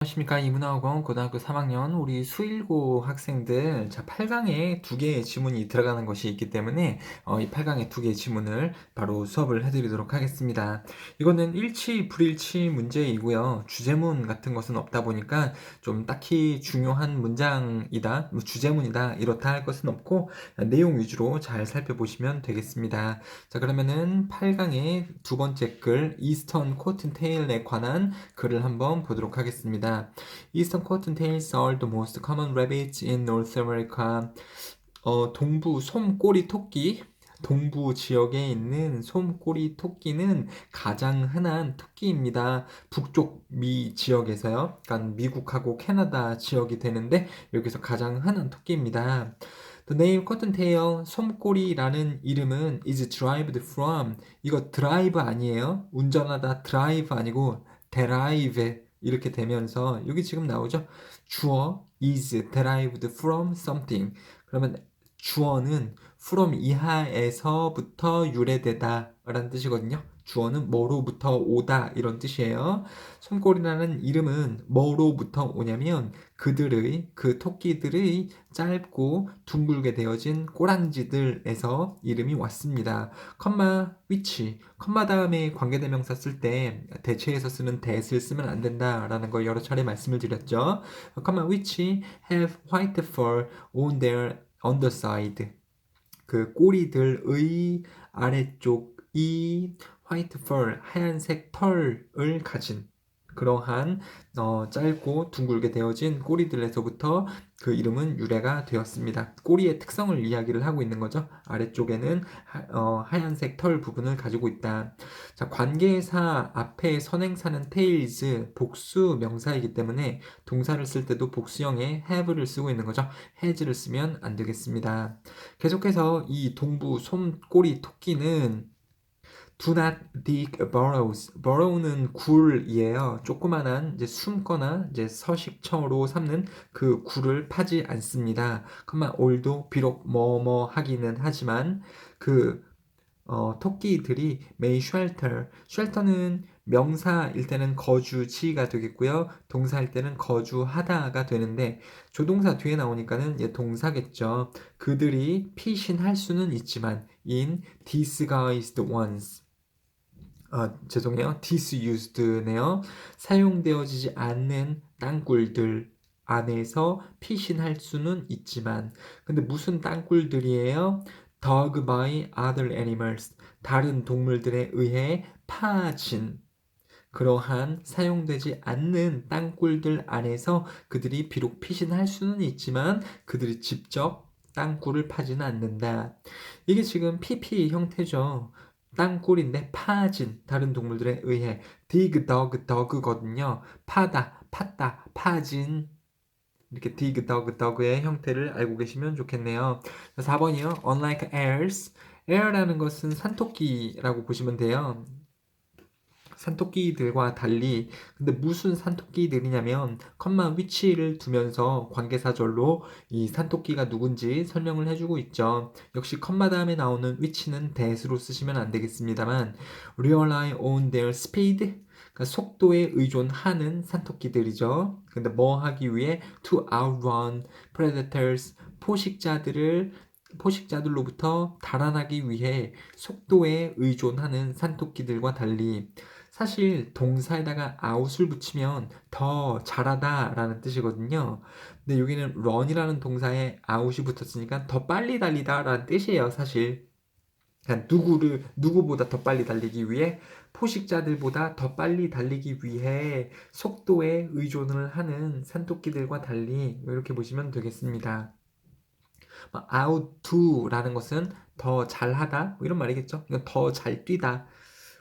안녕하십니까. 이문화고은 고등학교 3학년 우리 수일고 학생들 8강에 두 개의 지문이 들어가는 것이 있기 때문에 이 8강의 두 개의 지문을 바로 수업을 해드리도록 하겠습니다. 이거는 일치 불일치 문제이고요. 주제문 같은 것은 없다 보니까 좀 딱히 중요한 문장이다, 주제문이다 이렇다 할 것은 없고 내용 위주로 잘 살펴보시면 되겠습니다. 자, 그러면은 8강의 두 번째 글 이스턴 코튼테일에 관한 글을 한번 보도록 하겠습니다. Eastern cottontails are the most common rabbits in North America. 동부 솜꼬리 토끼, 동부 지역에 있는 솜꼬리 토끼는 가장 흔한 토끼입니다. 북쪽 미 지역에서요. 그러니까 미국하고 캐나다 지역이 되는데 여기서 가장 흔한 토끼입니다. The name cottontail, 솜꼬리라는 이름은 is derived from, 이거 드라이브 아니에요. 운전하다 드라이브 아니고 derive 이렇게 되면서 여기 지금 나오죠. 주어 is derived from something. 그러면 주어는 from 이하에서부터 유래되다 라는 뜻이거든요. 주어는 뭐로부터 오다 이런 뜻이에요. 솜꼬리라는 이름은 뭐로부터 오냐면 그 토끼들의 짧고 둥글게 되어진 꼬랑지들에서 이름이 왔습니다. 컴마 which, 컴마 다음에 관계대명사 쓸 때 대체해서 쓰는 that을 쓰면 안 된다라는 걸 여러 차례 말씀을 드렸죠. 컴마 which have white fur on their underside, 그 꼬리들의 아래쪽이 화이트 펄, 하얀색 털을 가진 그러한 짧고 둥글게 되어진 꼬리들에서부터 그 이름은 유래가 되었습니다. 꼬리의 특성을 이야기를 하고 있는 거죠. 아래쪽에는 하얀색 털 부분을 가지고 있다. 자, 관계사 앞에 선행사는 tails, 복수 명사이기 때문에 동사를 쓸 때도 복수형의 have를 쓰고 있는 거죠. has를 쓰면 안 되겠습니다. 계속해서 이 동부 솜꼬리 토끼는 Do not dig burrows. burrow는 굴이에요. 조그만한 이제 숨거나 이제 서식처로 삼는 그 굴을 파지 않습니다. 그만 올도 비록 뭐뭐 하기는 하지만 그 토끼들이 may shelter. shelter는 명사일 때는 거주지가 되겠고요. 동사일 때는 거주하다가 되는데 조동사 뒤에 나오니까는 얘 동사겠죠. 그들이 피신할 수는 있지만 in disguised ones. 죄송해요. disused네요. 사용되어지지 않는 땅굴들 안에서 피신할 수는 있지만, 근데 무슨 땅굴들이에요? dug by other animals, 다른 동물들에 의해 파진 그러한 사용되지 않는 땅굴들 안에서 그들이 비록 피신할 수는 있지만 그들이 직접 땅굴을 파지는 않는다. 이게 지금 PP 형태죠. 땅굴인데 파진, 다른 동물들에 의해 dig, dug, dug거든요. 파다, 팠다, 파진, 이렇게 dig, dug, dug의 형태를 알고 계시면 좋겠네요. 4번이요. Unlike airs. air라는 것은 산토끼라고 보시면 돼요. 산토끼들과 달리, 근데 무슨 산토끼들이냐면 컴마 위치를 두면서 관계사절로 이 산토끼가 누군지 설명을 해주고 있죠. 역시 컴마 다음에 나오는 위치는 that으로 쓰시면 안 되겠습니다만 rely on their speed, 그러니까 속도에 의존하는 산토끼들이죠. 근데 뭐 하기 위해 to outrun predators, 포식자들로부터 달아나기 위해 속도에 의존하는 산토끼들과 달리, 사실 동사에다가 out을 붙이면 더 잘하다 라는 뜻이거든요. 근데 여기는 run이라는 동사에 out이 붙었으니까 더 빨리 달리다 라는 뜻이에요, 사실. 그러니까 누구보다 더 빨리 달리기 위해, 포식자들보다 더 빨리 달리기 위해 속도에 의존을 하는 산토끼들과 달리 이렇게 보시면 되겠습니다. out도라는 것은 더 잘하다 이런 말이겠죠. 이건 더 잘 뛰다.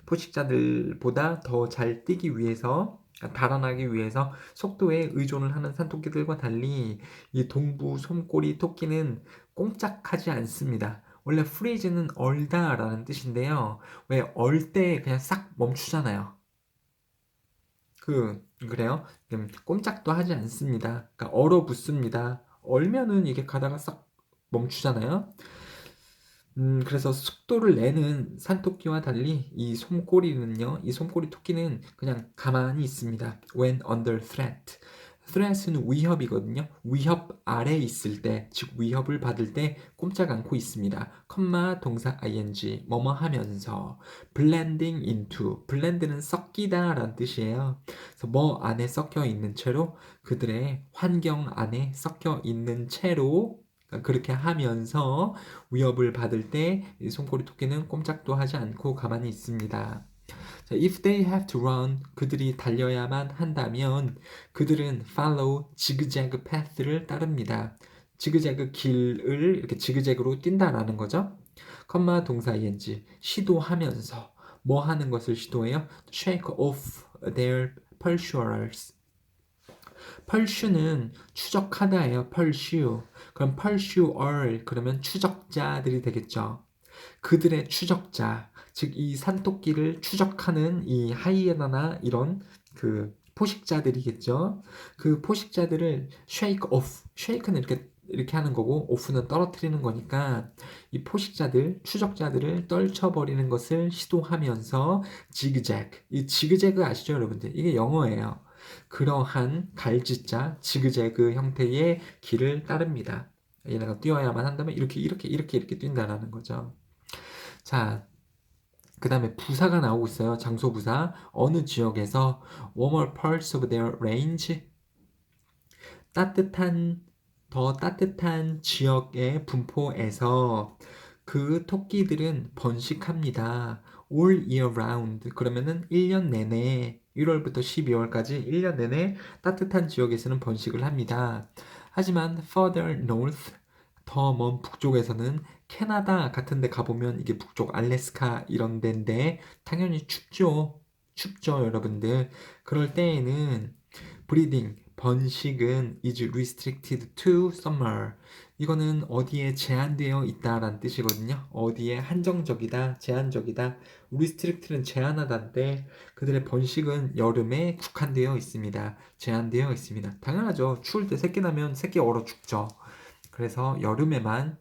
포식자들보다 더 잘 뛰기 위해서, 달아나기 위해서 속도에 의존을 하는 산토끼들과 달리 이 동부 솜꼬리 토끼는 꼼짝하지 않습니다. 원래 freeze는 얼다 라는 뜻인데요. 왜 얼 때 그냥 싹 멈추잖아요. 그래요? 꼼짝도 하지 않습니다. 그러니까 얼어붙습니다. 얼면은 이게 가다가 싹 멈추잖아요. 그래서 속도를 내는 산토끼와 달리 이 솜꼬리 토끼는 그냥 가만히 있습니다. When under threat. threat은 위협이거든요. 위협 아래 있을 때, 즉 위협을 받을 때 꼼짝 않고 있습니다. 컴마 동사 ing, 뭐뭐 하면서. blending into, blend는 섞이다 라는 뜻이에요. 그래서 뭐 안에 섞여 있는 채로, 그들의 환경 안에 섞여 있는 채로 그렇게 하면서 위협을 받을 때 이 손꼬리 토끼는 꼼짝도 하지 않고 가만히 있습니다. 자, if they have to run, 그들이 달려야만 한다면 그들은 follow 지그재그 path를 따릅니다. 지그재그 길을 이렇게 지그재그로 뛴다라는 거죠. 컴마 동사 ing 시도하면서 뭐 하는 것을 시도해요? shake off their pursuers. 펄슈는 추적하다예요. 펄슈. 그럼 펄슈얼 그러면 추적자들이 되겠죠. 그들의 추적자, 즉 이 산토끼를 추적하는 이 하이에나나 이런 그 포식자들이겠죠. 그 포식자들을 shake off, shake는 이렇게 하는 거고 off는 떨어뜨리는 거니까 이 포식자들, 추적자들을 떨쳐버리는 것을 시도하면서 지그재그, 이 지그재그 아시죠, 여러분들? 이게 영어예요. 그러한 갈짓자, 지그재그 형태의 길을 따릅니다. 얘네가 뛰어야만 한다면 이렇게 뛴다라는 거죠. 자, 그 다음에 부사가 나오고 있어요. 장소 부사. 어느 지역에서 warmer parts of their range 따뜻한 더 따뜻한 지역의 분포에서 그 토끼들은 번식합니다. all year round. 그러면은 1년 내내 1월부터 12월까지 1년 내내 따뜻한 지역에서는 번식을 합니다. 하지만 further north 더 먼 북쪽에서는 캐나다 같은 데 가보면 이게 북쪽 알래스카 이런 데인데 당연히 춥죠. 춥죠, 여러분들. 그럴 때에는 breeding 번식은 is restricted to summer. 이거는 어디에 제한되어 있다라는 뜻이거든요. 어디에 한정적이다, 제한적이다. restrict는 제한하다인데 그들의 번식은 여름에 국한되어 있습니다. 제한되어 있습니다. 당연하죠. 추울 때 새끼 나면 새끼 얼어 죽죠. 그래서 여름에만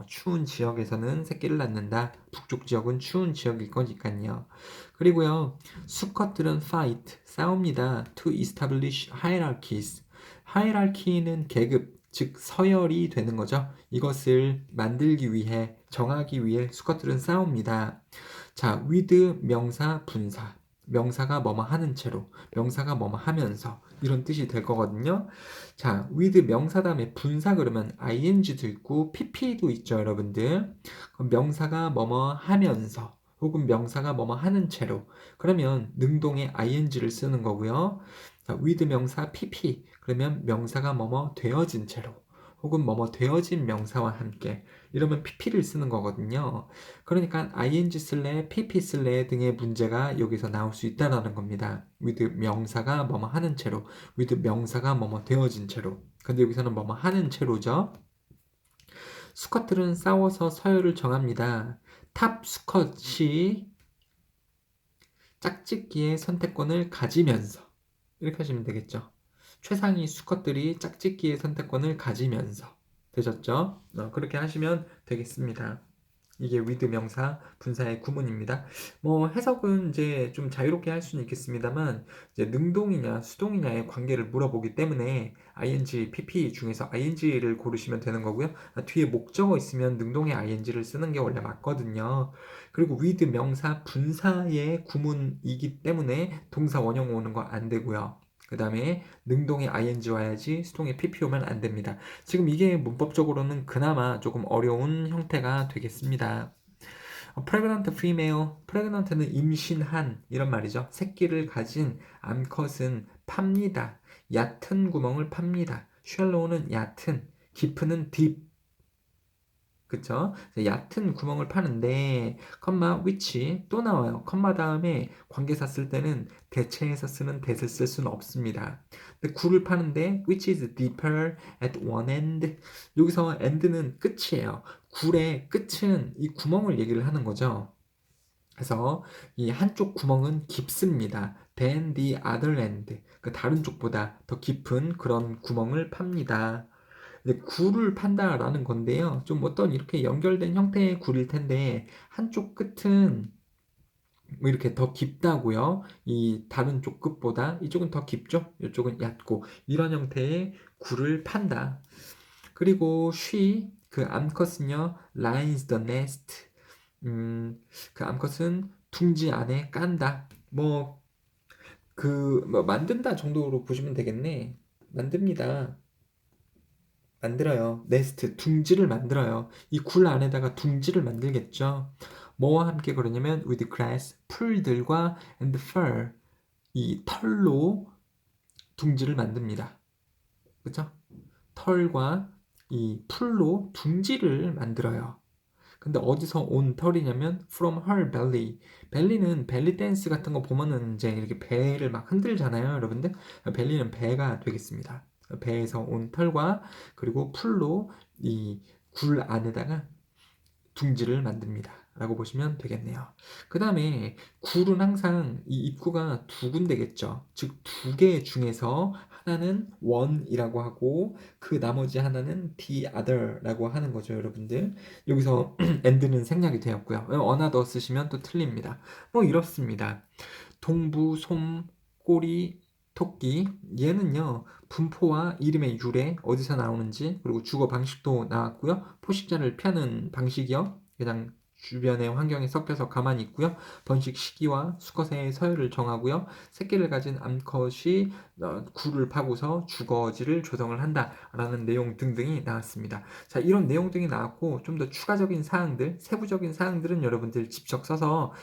추운 지역에서는 새끼를 낳는다. 북쪽 지역은 추운 지역일 거니까요. 그리고요, 수컷들은 fight, 싸웁니다. to establish hierarchies. 하이라키는 계급, 즉 서열이 되는 거죠. 이것을 만들기 위해, 정하기 위해 수컷들은 싸웁니다. 자, with 명사, 분사. 명사가 뭐뭐 하는 채로, 명사가 뭐뭐 하면서 이런 뜻이 될 거거든요. 자, with 명사 다음에 분사 그러면 ing도 있고 pp도 있죠, 여러분들. 그럼 명사가 뭐뭐 하면서 혹은 명사가 뭐뭐 하는 채로 그러면 능동의 ing를 쓰는 거고요. 자, with 명사 pp 그러면 명사가 뭐뭐 되어진 채로 혹은 뭐뭐 되어진 명사와 함께 이러면 pp를 쓰는 거거든요. 그러니까 ing 쓸래, pp 쓸래 등의 문제가 여기서 나올 수 있다는 겁니다. with 명사가 뭐뭐 하는 채로, with 명사가 뭐뭐 되어진 채로. 근데 여기서는 뭐뭐 하는 채로죠. 수컷들은 싸워서 서열을 정합니다. 탑 수컷이 짝짓기의 선택권을 가지면서 이렇게 하시면 되겠죠. 최상위 수컷들이 짝짓기의 선택권을 가지면서 되셨죠? 그렇게 하시면 되겠습니다. 이게 with 명사 분사의 구문입니다. 뭐 해석은 이제 좀 자유롭게 할 수는 있겠습니다만 이제 능동이냐 수동이냐의 관계를 물어보기 때문에 ing, pp 중에서 ing를 고르시면 되는 거고요. 뒤에 목적어 있으면 능동의 ing를 쓰는 게 원래 맞거든요. 그리고 with 명사 분사의 구문이기 때문에 동사 원형 오는 거 안 되고요. 그 다음에 능동의 ing 와야지 수동의 pp 오면 안 됩니다. 지금 이게 문법적으로는 그나마 조금 어려운 형태가 되겠습니다. pregnant female, pregnant는 임신한 이런 말이죠. 새끼를 가진 암컷은 팝니다. 얕은 구멍을 팝니다. shallow는 얕은, 깊은은 deep. 그쵸? 얕은 구멍을 파는데 컴마 which 또 나와요. 컴마 다음에 관계사 쓸 때는 대체해서 쓰는 that을 쓸 수는 없습니다. 근데 굴을 파는데 which is deeper at one end. 여기서 end는 끝이에요. 굴의 끝은 이 구멍을 얘기를 하는 거죠. 그래서 이 한쪽 구멍은 깊습니다. than the other end. 그 다른 쪽보다 더 깊은 그런 구멍을 팝니다. 이제 굴을 판다라는 건데요. 좀 어떤 이렇게 연결된 형태의 굴일 텐데 한쪽 끝은 뭐 이렇게 더 깊다고요. 이 다른 쪽 끝보다 이쪽은 더 깊죠. 이쪽은 얕고 이런 형태의 굴을 판다. 그리고 she 그 암컷은요 lines the nest 그 암컷은 둥지 안에 깐다. 뭐 만든다 정도로 보시면 되겠네. 만듭니다. 만들어요. 네스트, 둥지를 만들어요. 이 굴 안에다가 둥지를 만들겠죠. 뭐와 함께 그러냐면 with grass, 풀들과 and fur, 이 털로 둥지를 만듭니다. 그죠? 털과 이 풀로 둥지를 만들어요. 근데 어디서 온 털이냐면 from her belly. 벨리는 벨리 댄스 같은 거 보면은 이제 이렇게 배를 막 흔들잖아요, 여러분들. 벨리는 배가 되겠습니다. 배에서 온 털과 그리고 풀로 이 굴 안에다가 둥지를 만듭니다. 라고 보시면 되겠네요. 그 다음에 굴은 항상 이 입구가 두 군데겠죠. 즉, 두 개 중에서 하나는 one이라고 하고 그 나머지 하나는 the other라고 하는 거죠, 여러분들. 여기서 and는 생략이 되었고요. another 쓰시면 또 틀립니다. 뭐 이렇습니다. 동부, 솜, 꼬리, 토끼 얘는요 분포와 이름의 유래 어디서 나오는지 그리고 주거 방식도 나왔고요 포식자를 피하는 방식이요 그냥 주변의 환경에 섞여서 가만히 있고요 번식 시기와 수컷의 서열을 정하고요 새끼를 가진 암컷이 굴을 파고서 주거지를 조성을 한다라는 내용 등등이 나왔습니다. 자 이런 내용 등이 나왔고 좀 더 추가적인 사항들 세부적인 사항들은 여러분들 직접 써서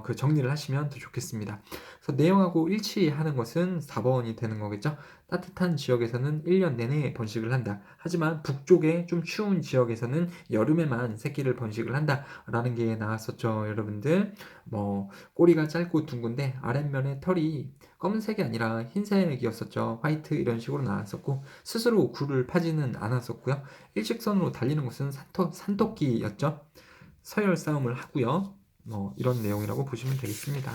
그 정리를 하시면 더 좋겠습니다. 그래서 내용하고 일치하는 것은 4번이 되는 거겠죠. 따뜻한 지역에서는 1년 내내 번식을 한다. 하지만 북쪽의 좀 추운 지역에서는 여름에만 새끼를 번식을 한다라는 게 나왔었죠, 여러분들. 꼬리가 짧고 둥근데 아랫면에 털이 검은색이 아니라 흰색이었었죠. 화이트 이런 식으로 나왔었고 스스로 굴을 파지는 않았었고요. 일직선으로 달리는 것은 산토끼였죠. 서열 싸움을 하고요. 이런 내용이라고 보시면 되겠습니다.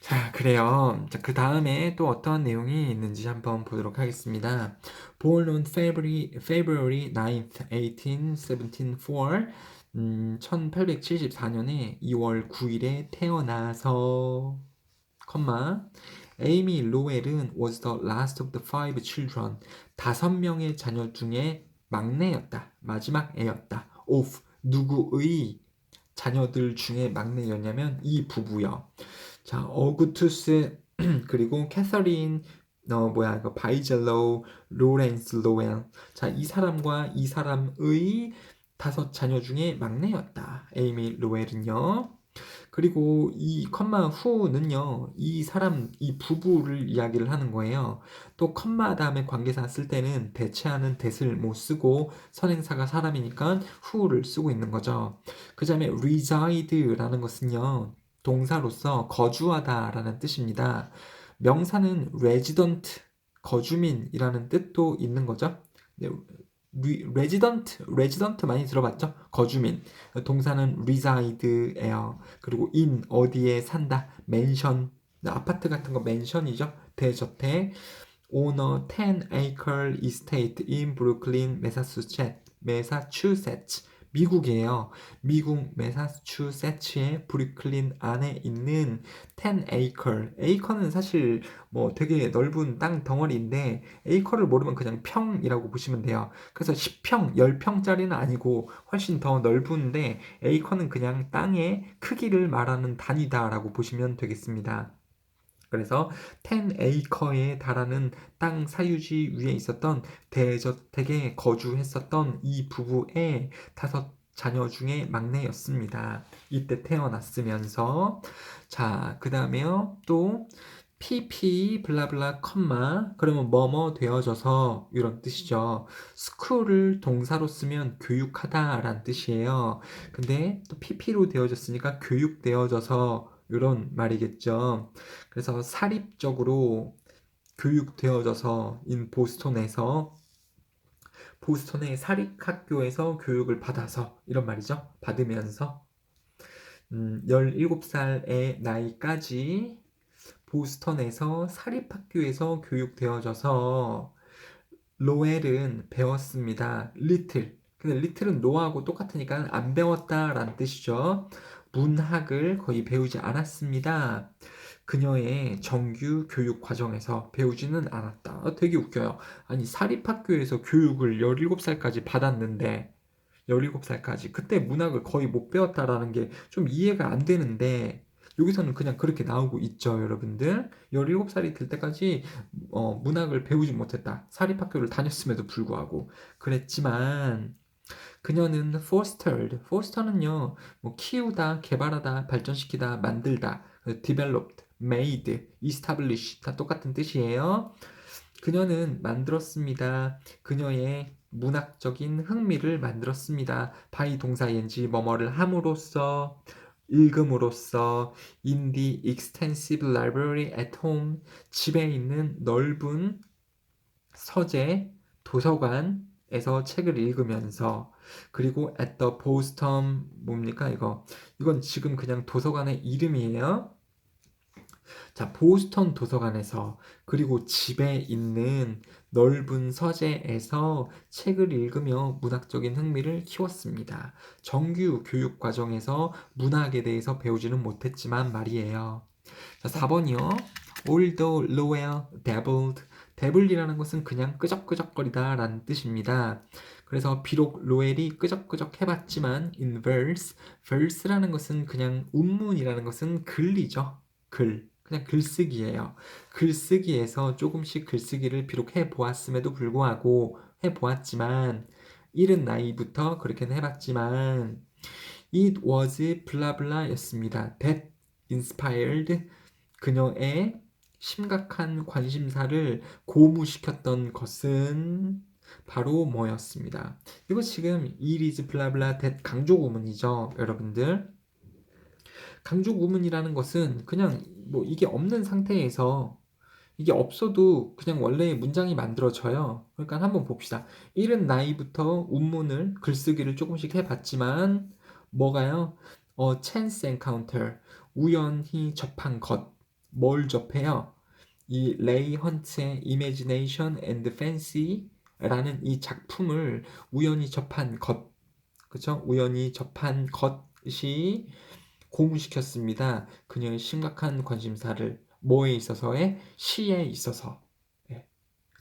자, 그래요. 자, 그 다음에 또 어떠한 내용이 있는지 한번 보도록 하겠습니다. Born on February 9th, 1874, 1874년에 2월 9일에 태어나서, 에이미 로웰은 was the last of the five children. 5명의 자녀 중에 막내였다. 마지막 애였다. of 누구의 자녀들 중에 막내였냐면 이 부부요. 자, 어구투스 그리고 캐서린 바이젤로 로렌스 로웰. 자, 이 사람과 이 사람의 5자녀 중에 막내였다. 에이미 로웰은요. 그리고 이 컴마 후는요, 이 부부를 이야기를 하는 거예요. 또 컴마 다음에 관계사 쓸 때는 대체하는 that을 못 쓰고 선행사가 사람이니까 who를 쓰고 있는 거죠. 그 다음에 reside라는 것은요, 동사로서 거주하다라는 뜻입니다. 명사는 resident, 거주민이라는 뜻도 있는 거죠. 네, resident 많이 들어봤죠? 거주민. 동사는 reside예요. 그리고 in 어디에 산다. mansion 아파트 같은 거 맨션이죠. 대저택. owner 10 acre estate in Brooklyn, Massachusetts. 미국이에요. 미국 매사추세츠의 브루클린 안에 있는 10 acre. acre는 사실 되게 넓은 땅 덩어리인데 acre를 모르면 그냥 평이라고 보시면 돼요. 그래서 10평, 10평짜리는 아니고 훨씬 더 넓은데 acre는 그냥 땅의 크기를 말하는 단위다라고 보시면 되겠습니다. 그래서 10 acre에 달하는 땅 사유지 위에 있었던 대저택에 거주했었던 이 부부의 5자녀 중에 막내였습니다. 이때 태어났으면서 자, 그 다음에요. 또 pp 블라블라 컴마 그러면 뭐뭐 되어져서 이런 뜻이죠. school을 동사로 쓰면 교육하다 라는 뜻이에요. 근데 또 pp로 되어졌으니까 교육되어져서 이런 말이겠죠. 그래서 사립적으로 교육되어져서 보스턴의 사립학교에서 교육을 받아서 이런 말이죠. 받으면서 17살의 나이까지 보스턴에서 사립학교에서 교육되어져서 로엘은 배웠습니다. little. 근데 little은 no하고 똑같으니까 안 배웠다라는 뜻이죠. 문학을 거의 배우지 않았습니다. 그녀의 정규 교육 과정에서 배우지는 않았다. 되게 웃겨요. 아니, 사립학교에서 교육을 17살까지 받았는데, 17살까지. 그때 문학을 거의 못 배웠다라는 게 좀 이해가 안 되는데, 여기서는 그냥 그렇게 나오고 있죠, 여러분들. 17살이 될 때까지 문학을 배우지 못했다. 사립학교를 다녔음에도 불구하고. 그랬지만, 그녀는 fostered. foster는요, 뭐 키우다, 개발하다, 발전시키다, 만들다, developed, made, establish 다 똑같은 뜻이에요. 그녀는 만들었습니다. 그녀의 문학적인 흥미를 만들었습니다. by 동사 ing 뭐뭐를 함으로써 읽음으로써 in the extensive library at home 집에 있는 넓은 서재 도서관에서 책을 읽으면서 그리고 at the Boston 뭡니까 이거 이건 지금 그냥 도서관의 이름이에요. 자, 보스턴 도서관에서 그리고 집에 있는 넓은 서재에서 책을 읽으며 문학적인 흥미를 키웠습니다. 정규 교육 과정에서 문학에 대해서 배우지는 못했지만 말이에요. 자, 4번이요. Although Lowell dabbled. dabble이라는 것은 그냥 끄적끄적거리다 라는 뜻입니다. 그래서 비록 로엘이 끄적끄적 해봤지만 in verse라는 것은 그냥 운문이라는 것은 글이죠. 글. 그냥 글쓰기예요. 글쓰기에서 조금씩 글쓰기를 비록 해보았음에도 불구하고 해보았지만 이른 나이부터 그렇게는 해봤지만 it was 블라블라였습니다. that inspired 그녀의 심각한 관심사를 고무시켰던 것은 바로 뭐였습니다. 이거 지금 it is 블라블라 that 강조 구문이죠, 여러분들. 강조 구문이라는 것은 그냥 뭐 이게 없는 상태에서 이게 없어도 그냥 원래의 문장이 만들어져요. 그러니까 한번 봅시다. 이른 나이부터 운문을 글쓰기를 조금씩 해봤지만 뭐가요? chance encounter 우연히 접한 것. 뭘 접해요? 이 레이 헌트의 Imagination and Fancy라는 이 작품을 우연히 접한 것, 그쵸? 우연히 접한 것이 고무시켰습니다. 그녀의 심각한 관심사를 뭐에 있어서의 시에 있어서. 네.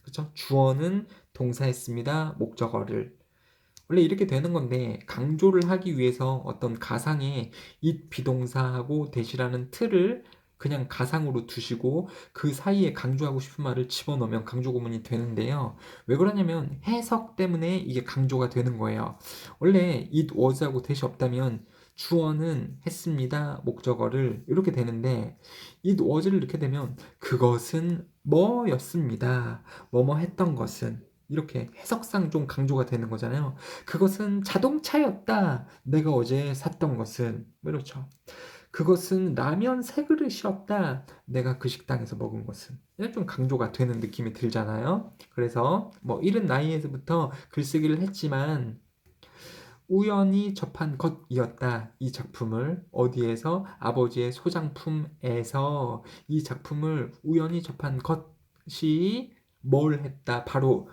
그쵸? 주어는 동사했습니다. 목적어를. 원래 이렇게 되는 건데 강조를 하기 위해서 어떤 가상의 it 비동사하고 대시라는 틀을 그냥 가상으로 두시고 그 사이에 강조하고 싶은 말을 집어넣으면 강조 구문이 되는데요. 왜 그러냐면 해석 때문에 이게 강조가 되는 거예요. 원래 it was하고 대시 없다면 주어는 했습니다. 목적어를 이렇게 되는데 it was를 이렇게 되면 그것은 뭐였습니다. 뭐뭐 했던 것은 이렇게 해석상 좀 강조가 되는 거잖아요. 그것은 자동차였다. 내가 어제 샀던 것은 그렇죠. 그것은 라면 세 그릇이었다. 내가 그 식당에서 먹은 것은. 이게 좀 강조가 되는 느낌이 들잖아요. 그래서 뭐 이른 나이에서부터 글쓰기를 했지만 우연히 접한 것이었다. 이 작품을 어디에서 아버지의 소장품에서 이 작품을 우연히 접한 것이 뭘 했다. 바로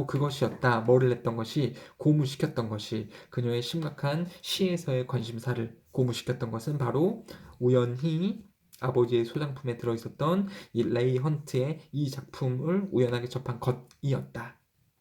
그것이었다. 뭐를 했던 것이 고무시켰던 것이 그녀의 심각한 시에서의 관심사를 고무시켰던 것은 바로 우연히 아버지의 소장품에 들어있었던 이 레이 헌트의 이 작품을 우연하게 접한 것이었다.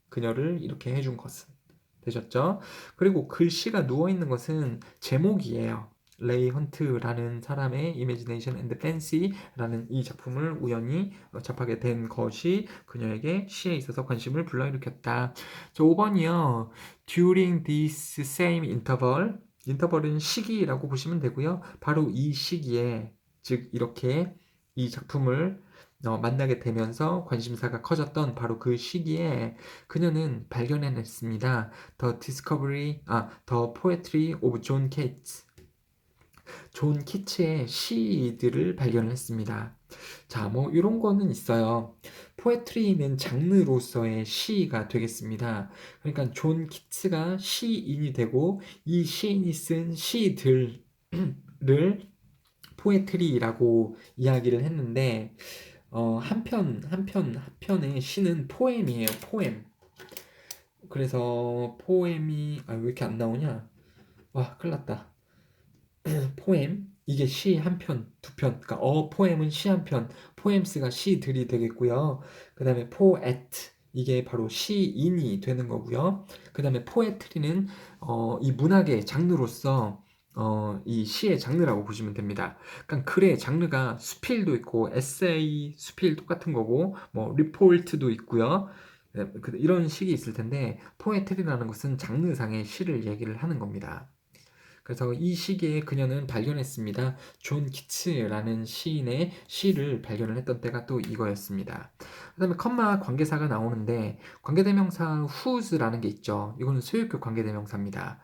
그녀를 이렇게 해준 것은. 되셨죠? 그리고 글씨가 누워있는 것은 제목이에요. 레이 헌트라는 사람의 Imagination and Fancy라는 이 작품을 우연히 접하게 된 것이 그녀에게 시에 있어서 관심을 불러일으켰다. 저 5번이요. During this same interval 인터벌은 시기라고 보시면 되고요. 바로 이 시기에 즉 이렇게 이 작품을 만나게 되면서 관심사가 커졌던 바로 그 시기에 그녀는 발견해냈습니다. The Poetry of John Keats. 존 키츠의 시들을 발견을 했습니다. 자, 뭐 이런 거는 있어요. 포에트리는 장르로서의 시가 되겠습니다. 그러니까 존 키츠가 시인이 되고 이 시인이 쓴 시들을 포에트리라고 이야기를 했는데 한편의 시는 포엠이에요, 포엠. 그래서 포엠이, 왜 이렇게 안 나오냐? 와, 큰일 났다. 포엠, 이게 시 한 편, 두 편. 그러니까 포엠은 시 한 편, 포엠스가 시들이 되겠고요. 그 다음에 포에트, 이게 바로 시인이 되는 거고요. 그 다음에 포에트리는 이 문학의 장르로서 이 시의 장르라고 보시면 됩니다. 그러니까 글의 장르가 수필도 있고 에세이, 수필 똑같은 거고 뭐 리포트도 있고요. 네, 이런 식이 있을 텐데 포에트리라는 것은 장르상의 시를 얘기를 하는 겁니다. 그래서 이 시기에 그녀는 발견했습니다. 존 키츠라는 시인의 시를 발견을 했던 때가 또 이거였습니다. 그 다음에 컴마 관계사가 나오는데 관계대명사 whose라는 게 있죠. 이거는 소유격 관계대명사입니다.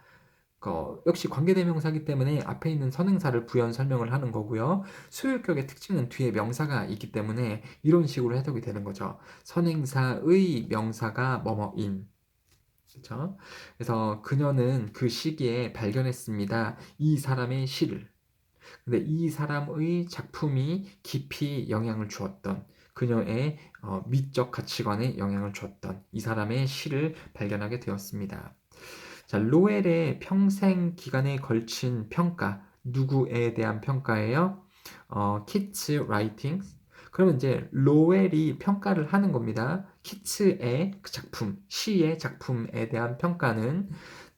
역시 관계대명사기 때문에 앞에 있는 선행사를 부연 설명을 하는 거고요. 소유격의 특징은 뒤에 명사가 있기 때문에 이런 식으로 해석이 되는 거죠. 선행사의 명사가 뭐뭐인. 그렇죠? 그래서 그녀는 그 시기에 발견했습니다. 이 사람의 시를. 근데 이 사람의 작품이 깊이 영향을 주었던 그녀의 미적 가치관에 영향을 주었던 이 사람의 시를 발견하게 되었습니다. 자, 로웰의 평생 기간에 걸친 평가, 누구에 대한 평가예요? 키츠 라이팅. 그러면 이제 로웰이 평가를 하는 겁니다. 키츠의 그 작품, 시의 작품에 대한 평가는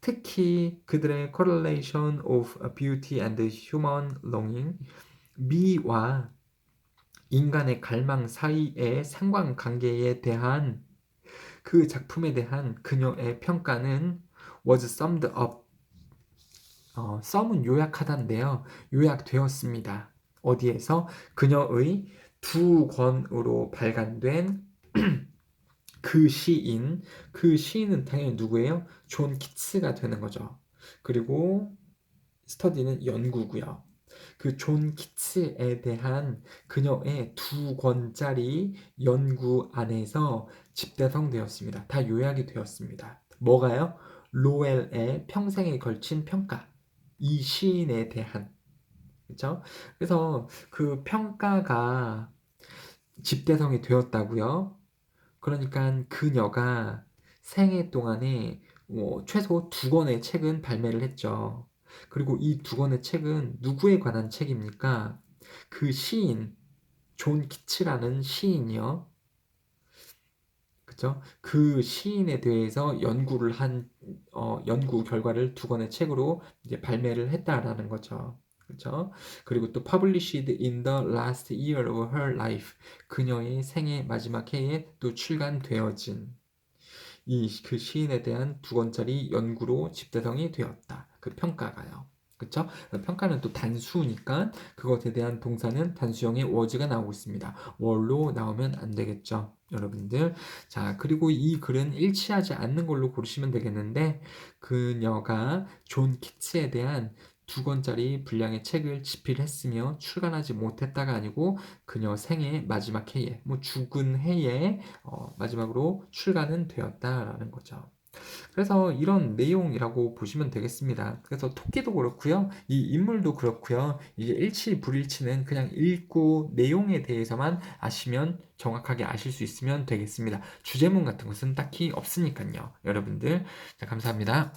특히 그들의 correlation of beauty and human longing, 미와 인간의 갈망 사이의 상관관계에 대한 그 작품에 대한 그녀의 평가는 was summed up. sum은 요약하다인데요. 요약되었습니다. 어디에서? 그녀의 두 권으로 발간된 그 시인은 당연히 누구예요? 존 키츠가 되는 거죠. 그리고 스터디는 연구고요. 그 존 키츠에 대한 그녀의 두 권짜리 연구 안에서 집대성되었습니다. 다 요약이 되었습니다. 뭐가요? 로웰의 평생에 걸친 평가. 이 시인에 대한. 그렇죠? 그래서 그 평가가 집대성이 되었다고요. 그러니까 그녀가 생애 동안에 최소 두 권의 책은 발매를 했죠. 그리고 이 두 권의 책은 누구에 관한 책입니까? 그 시인, 존 키츠라는 시인이요. 그죠? 그 시인에 대해서 연구 결과를 두 권의 책으로 이제 발매를 했다라는 거죠. 그죠? 그리고 또 published in the last year of her life. 그녀의 생애 마지막 해에 또 출간되어진 그 시인에 대한 두 권짜리 연구로 집대성이 되었다. 그 평가가요. 그쵸? 평가는 또 단수니까 그것에 대한 동사는 단수형의 was가 나오고 있습니다. were로 나오면 안 되겠죠, 여러분들. 자, 그리고 이 글은 일치하지 않는 걸로 고르시면 되겠는데 그녀가 존 키츠에 대한 두 권짜리 분량의 책을 집필했으며 출간하지 못했다가 아니고 그녀 생애 마지막 해에, 죽은 해에 마지막으로 출간은 되었다라는 거죠. 그래서 이런 내용이라고 보시면 되겠습니다. 그래서 토끼도 그렇고요. 이 인물도 그렇고요. 이게 일치 불일치는 그냥 읽고 내용에 대해서만 아시면 정확하게 아실 수 있으면 되겠습니다. 주제문 같은 것은 딱히 없으니까요. 여러분들. 자, 감사합니다.